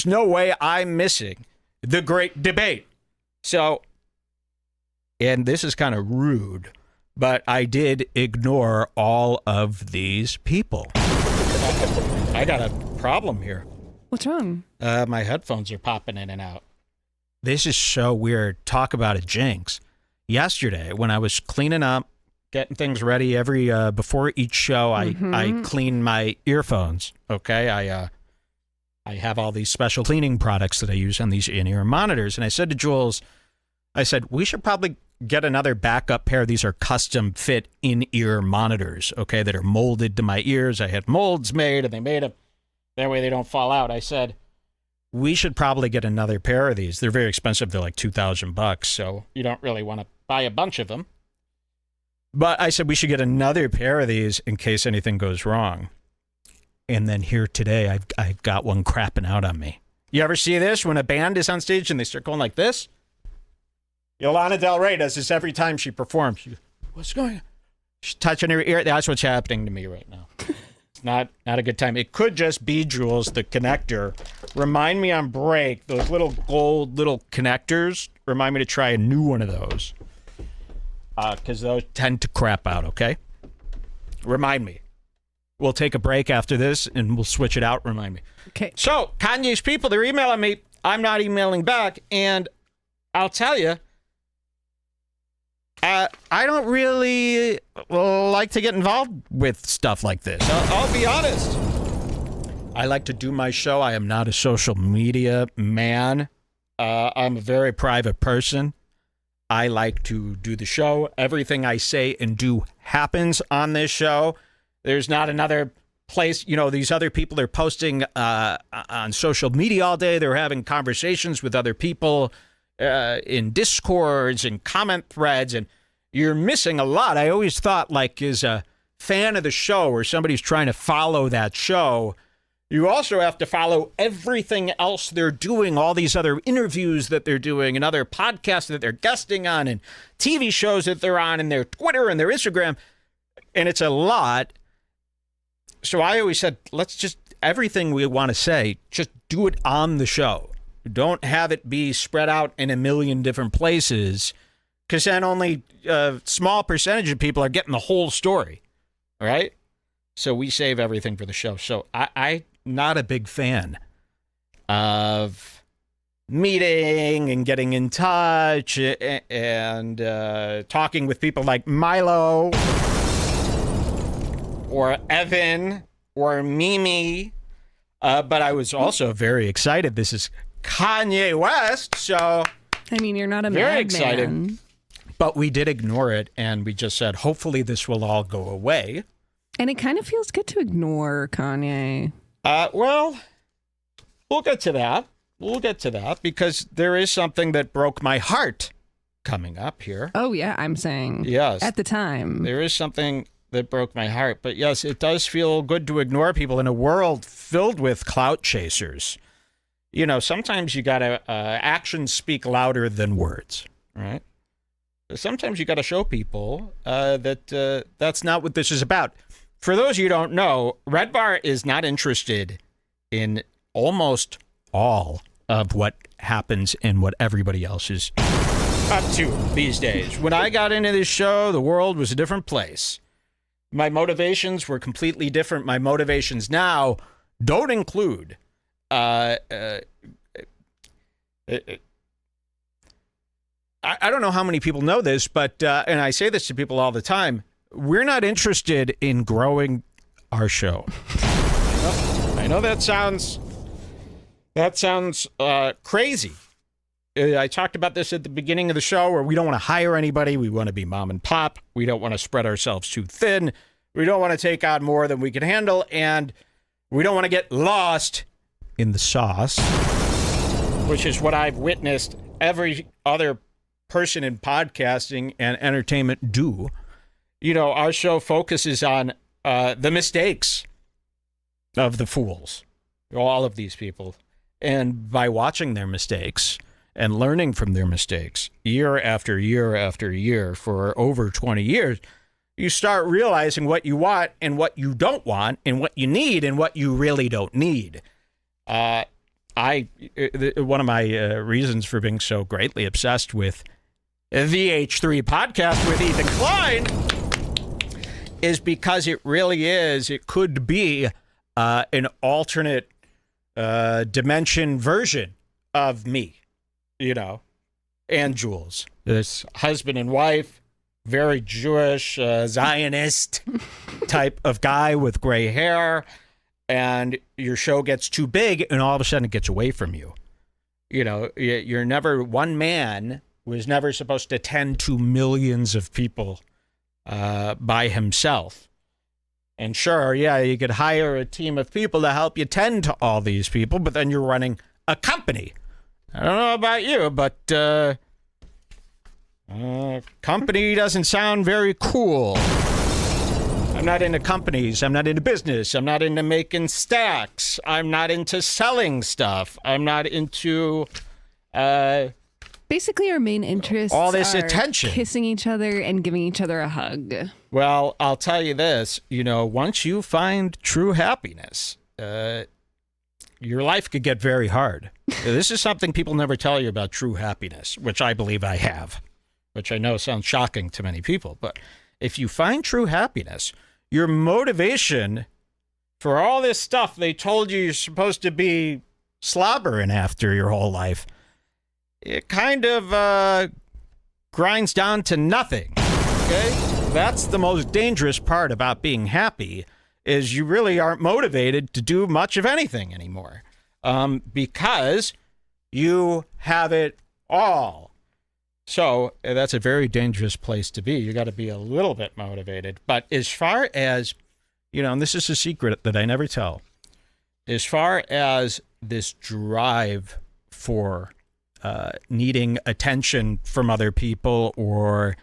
no way I'm missing the great debate. So, and this is kind of rude, but I did ignore all of these people. I got a problem here. What's wrong? My headphones are popping in and out. This is so weird. Talk about a jinx. Yesterday, when I was cleaning up, getting things ready before each show, I clean my earphones. Okay, I have all these special cleaning products that I use on these in-ear monitors, and I said to Jules, I said we should probably get another backup pair. These are custom fit in-ear monitors, okay, that are molded to my ears. I had molds made, and they made them that way they don't fall out. I said we should probably get another pair of these. They're very expensive. They're like $2,000, so you don't really want to buy a bunch of them. But I said we should get another pair of these in case anything goes wrong. And then here today, I've got one crapping out on me. You ever see this when a band is on stage and they start going like this? Yolanda Del Rey does this every time she performs. What's going on? She's touching her ear. That's what's happening to me right now. It's not a good time. It could just be, Jules, the connector. Remind me on break, those little gold little connectors, remind me to try a new one of those. Because those tend to crap out, okay? Remind me. We'll take a break after this, and we'll switch it out. Remind me. Okay. So, Kanye's people, they're emailing me. I'm not emailing back, and I'll tell you, I don't really like to get involved with stuff like this. I'll be honest. I like to do my show. I am not a social media man. I'm a very private person. I like to do the show. Everything I say and do happens on this show. There's not another place, these other people are posting on social media all day. They're having conversations with other people in Discords and comment threads, and you're missing a lot. I always thought, like, as a fan of the show or somebody's trying to follow that show, you also have to follow everything else they're doing, all these other interviews that they're doing and other podcasts that they're guesting on and TV shows that they're on and their Twitter and their Instagram. And it's a lot. So I always said, let's just, everything we want to say, just do it on the show. Don't have it be spread out in a million different places, because then only a small percentage of people are getting the whole story, right? So we save everything for the show. So I'm not a big fan of meeting and getting in touch and talking with people like Milo or Evan or Mimi. But I was also very excited. This is Kanye West, so I mean, you're not a very madman. excited. But we did ignore it, and we just said, hopefully this will all go away. And it kind of feels good to ignore Kanye. Well, we'll get to that. We'll get to that, because there is something that broke my heart coming up here. Oh, yeah, I'm saying. Yes. At the time. There is something that broke my heart. But yes, it does feel good to ignore people in a world filled with clout chasers. Sometimes you got to actions speak louder than words, right? Sometimes you got to show people that that's not what this is about. For those of you who don't know, Redbar is not interested in almost all of what happens and what everybody else is up to these days. When I got into this show, the world was a different place. My motivations were completely different. My motivations now don't include I don't know how many people know this, but, and I say this to people all the time, we're not interested in growing our show. I know that sounds crazy. I talked about this at the beginning of the show, where we don't want to hire anybody. We want to be mom and pop. We don't want to spread ourselves too thin. We don't want to take on more than we can handle. And we don't want to get lost in the sauce, which is what I've witnessed every other person in podcasting and entertainment do. Our show focuses on the mistakes of the fools, all of these people. And by watching their mistakes and learning from their mistakes year after year after year for over 20 years, you start realizing what you want and what you don't want and what you need and what you really don't need. I one of my reasons for being so greatly obsessed with the H3 podcast with Ethan Klein is because it could be an alternate dimension version of me, and Jules. This husband and wife, very Jewish, Zionist type of guy with gray hair, and your show gets too big and all of a sudden it gets away from you. You're never, one man was never supposed to tend to millions of people by himself. And sure, you could hire a team of people to help you tend to all these people, but then you're running a company. I don't know about you, but company doesn't sound very cool. I'm not into companies. I'm not into business. I'm not into making stacks. I'm not into selling stuff. I'm not into... Basically, our main interests all this are attention, kissing each other and giving each other a hug. Well, I'll tell you this, once you find true happiness, your life could get very hard. This is something people never tell you about true happiness, which I believe I have, which I know sounds shocking to many people. But if you find true happiness, your motivation for all this stuff they told you you're supposed to be slobbering after your whole life, it kind of grinds down to nothing, okay? That's the most dangerous part about being happy, is you really aren't motivated to do much of anything anymore, because you have it all. So that's a very dangerous place to be. You got to be a little bit motivated. But as far as, and this is a secret that I never tell, as far as this drive for needing attention from other people, or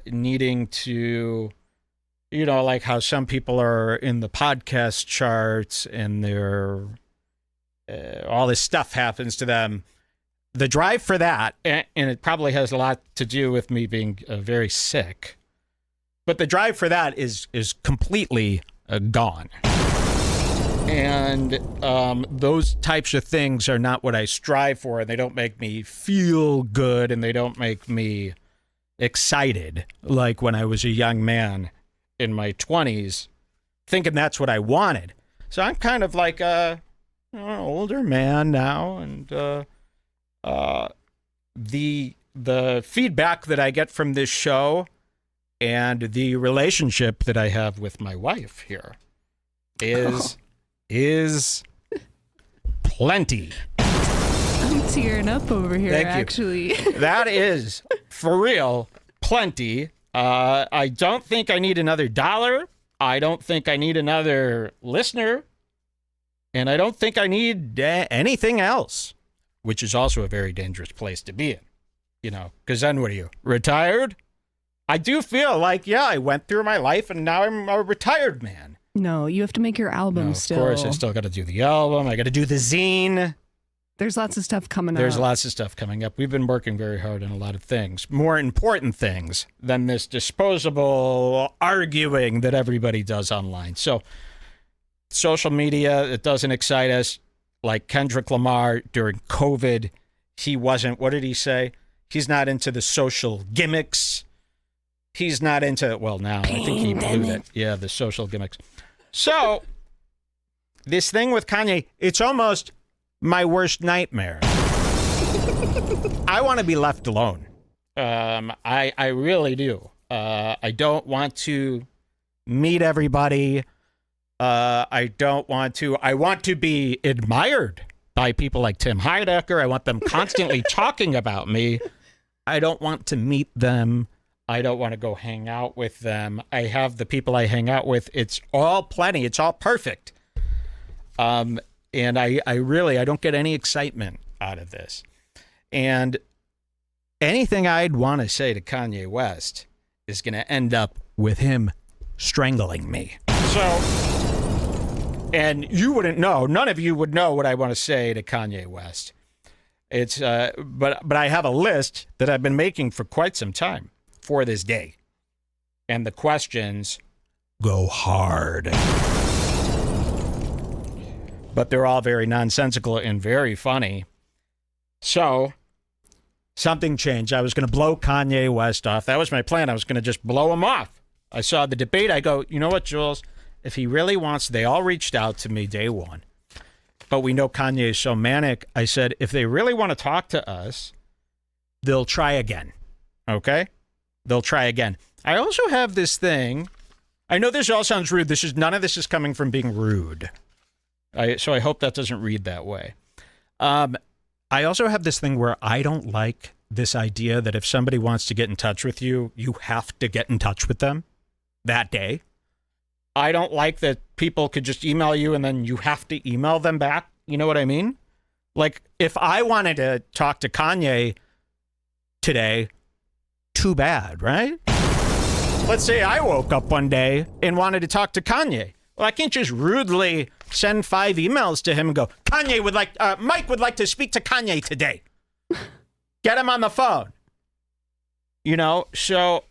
needing to, like how some people are in the podcast charts and they're all this stuff happens to them. The drive for that, and it probably has a lot to do with me being very sick, but the drive for that is completely gone. And those types of things are not what I strive for, and they don't make me feel good, and they don't make me excited like when I was a young man in my 20s, thinking that's what I wanted. So I'm kind of like an older man now, and the feedback that I get from this show and the relationship that I have with my wife here is plenty. I'm tearing up over here. Thank you. Actually. That is, for real, plenty. I don't think I need another $1. I don't think I need another listener. And I don't think I need anything else, which is also a very dangerous place to be in, because then what are you, retired? I do feel like, I went through my life and now I'm a retired man. No, you have to make your album still. Of course, I still got to do the album. I got to do the zine. There's lots of stuff coming up. There's lots of stuff coming up. We've been working very hard on a lot of things, more important things than this disposable arguing that everybody does online. So social media, it doesn't excite us. Like Kendrick Lamar during COVID, he wasn't, what did he say? He's not into the social gimmicks. He's not into, well, now I think he blew it. Yeah, the social gimmicks. So this thing with Kanye, it's almost my worst nightmare. I want to be left alone. I really do. I don't want to meet everybody. I want to be admired by people like Tim Heidecker. I want them constantly talking about me. I don't want to meet them. I don't want to go hang out with them. I have the people I hang out with. It's all plenty. It's all perfect. And I don't get any excitement out of this. And anything I'd want to say to Kanye West is going to end up with him strangling me. So, and you wouldn't know, none of you would know what I want to say to Kanye West. It's, but I have a list that I've been making for quite some time for this day. And the questions go hard. but they're all very nonsensical and very funny. So something changed. I was going to blow Kanye West off. That was my plan. I was going to just blow him off. I saw the debate. I go, you know what, Jules? If he really wants, they all reached out to me day one. But we know Kanye is so manic. I said, if they really want to talk to us, they'll try again. Okay? They'll try again. I also have this thing. I know this all sounds rude. None of this is coming from being rude. So I hope that doesn't read that way. I also have this thing where I don't like this idea that if somebody wants to get in touch with you, you have to get in touch with them that day. I don't like that people could just email you and then you have to email them back. You know what I mean? Like, if I wanted to talk to Kanye today, too bad, right? Let's say I woke up one day and wanted to talk to Kanye. Well, I can't just rudely send 5 emails to him and go, Mike would like to speak to Kanye today. Get him on the phone. You know, so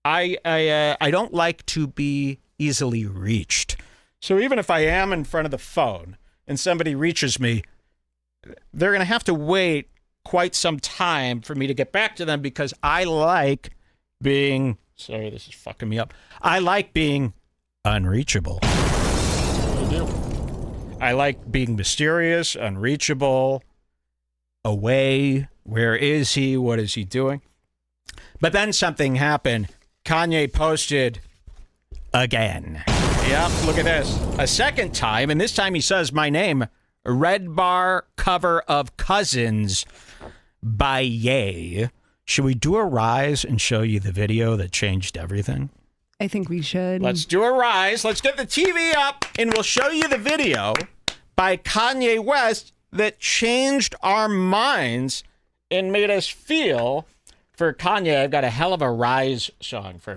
I don't like to be easily reached. So even if I am in front of the phone and somebody reaches me, they're going to have to wait quite some time for me to get back to them because I like being, sorry, this is fucking me up. I like being unreachable. I do. I like being mysterious, unreachable, away. Where is he? What is he doing? But then something happened. Kanye posted again. Yep, look at this. A second time, and this time he says my name, Redbar cover of Cousins by Ye. Should we do a rise and show you the video that changed everything? I think we should. Let's do a rise. Let's get the TV up, and we'll show you the video by Kanye West that changed our minds and made us feel. For Kanye, I've got a hell of a rise song for